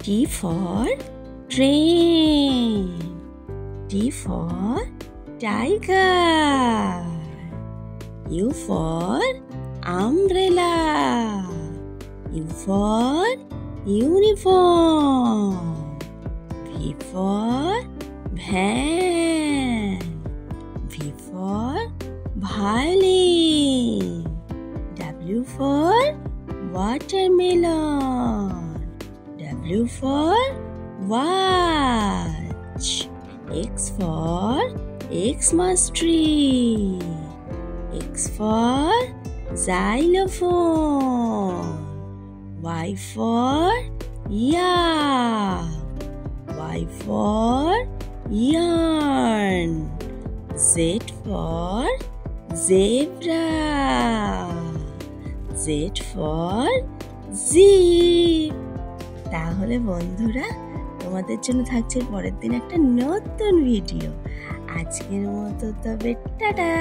T for train. T for tiger. U for umbrella. U for uniform. V for van. V for violin. W for watermelon. W for watch. X for Xmas tree. X for xylophone. Y for yak. Y for yarn. Z for zebra. Z for zip. তাহলে বন্ধুরা, তোমাদের জন্য থাকছে পরের দিন একটা নতুন video. আজকের মতো তবে টাটা।